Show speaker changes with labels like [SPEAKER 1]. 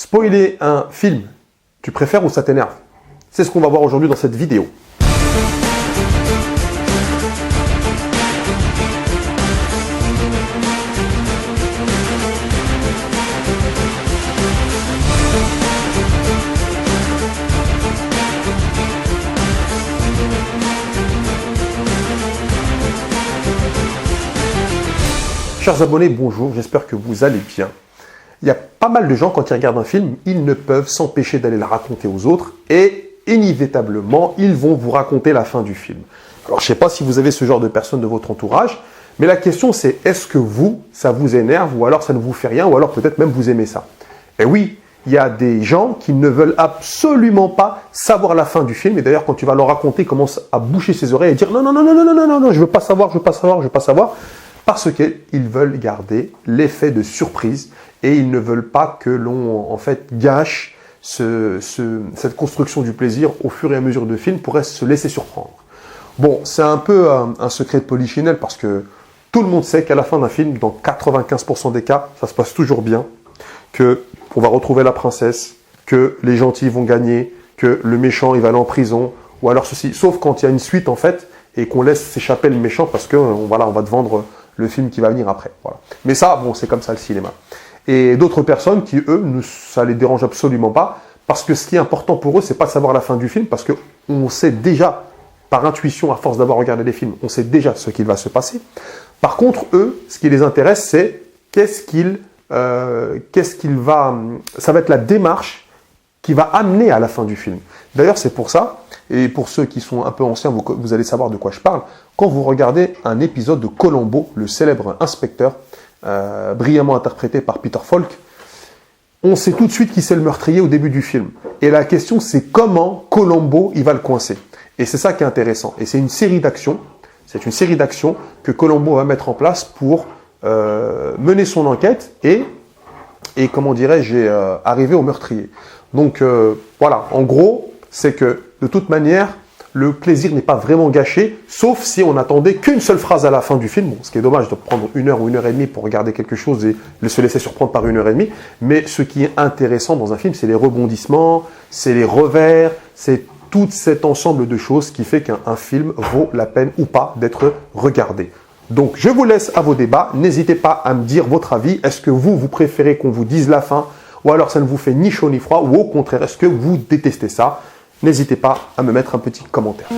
[SPEAKER 1] Spoiler un film, tu préfères ou ça t'énerve? C'est ce qu'on va voir aujourd'hui dans cette vidéo. Chers abonnés, bonjour, j'espère que vous allez bien. Il y a pas mal de gens, quand ils regardent un film, ils ne peuvent s'empêcher d'aller le raconter aux autres et inévitablement, ils vont vous raconter la fin du film. Alors, je ne sais pas si vous avez ce genre de personnes de votre entourage, mais la question c'est, est-ce que vous, ça vous énerve ou alors ça ne vous fait rien ou alors peut-être même vous aimez ça? Et oui, il y a des gens qui ne veulent absolument pas savoir la fin du film et d'ailleurs, quand tu vas leur raconter, ils commencent à boucher ses oreilles et dire non, non, non, non, non, non, non, non, je veux pas savoir, je veux pas savoir, je veux pas savoir. Parce qu'ils veulent garder l'effet de surprise et ils ne veulent pas que l'on gâche cette construction du plaisir au fur et à mesure du film pour se laisser surprendre. Bon, c'est un peu un secret de polichinelle parce que tout le monde sait qu'à la fin d'un film, dans 95% des cas, ça se passe toujours bien, qu'on va retrouver la princesse, que les gentils vont gagner, que le méchant il va aller en prison, ou alors ceci, sauf quand il y a une suite en fait, et qu'on laisse s'échapper le méchant parce que voilà, on va te vendre le film qui va venir après. Voilà. Mais ça, bon, c'est comme ça le cinéma. Et d'autres personnes qui, eux, ça les dérange absolument pas, parce que ce qui est important pour eux, c'est pas de savoir la fin du film, parce qu'on sait déjà, par intuition, à force d'avoir regardé les films, on sait déjà ce qu'il va se passer. Par contre, eux, ce qui les intéresse, c'est ça va être la démarche qui va amener à la fin du film. D'ailleurs, c'est pour ça, et pour ceux qui sont un peu anciens, vous allez savoir de quoi je parle, quand vous regardez un épisode de Columbo, le célèbre inspecteur, brillamment interprété par Peter Falk, on sait tout de suite qui c'est le meurtrier au début du film. Et la question, c'est comment Columbo il va le coincer. Et c'est ça qui est intéressant. Et c'est une série d'actions que Columbo va mettre en place pour mener son enquête et comment dirais-je, arriver au meurtrier. Donc voilà, en gros, c'est que de toute manière, le plaisir n'est pas vraiment gâché, sauf si on n'attendait qu'une seule phrase à la fin du film. Bon, ce qui est dommage de prendre 1 heure ou 1 heure et demie pour regarder quelque chose et se laisser surprendre par 1 heure et demie. Mais ce qui est intéressant dans un film, c'est les rebondissements, c'est les revers, c'est tout cet ensemble de choses qui fait qu'un film vaut la peine ou pas d'être regardé. Donc, je vous laisse à vos débats. N'hésitez pas à me dire votre avis. Est-ce que vous préférez qu'on vous dise la fin ou alors ça ne vous fait ni chaud ni froid ou au contraire, est-ce que vous détestez ça? N'hésitez pas à me mettre un petit commentaire.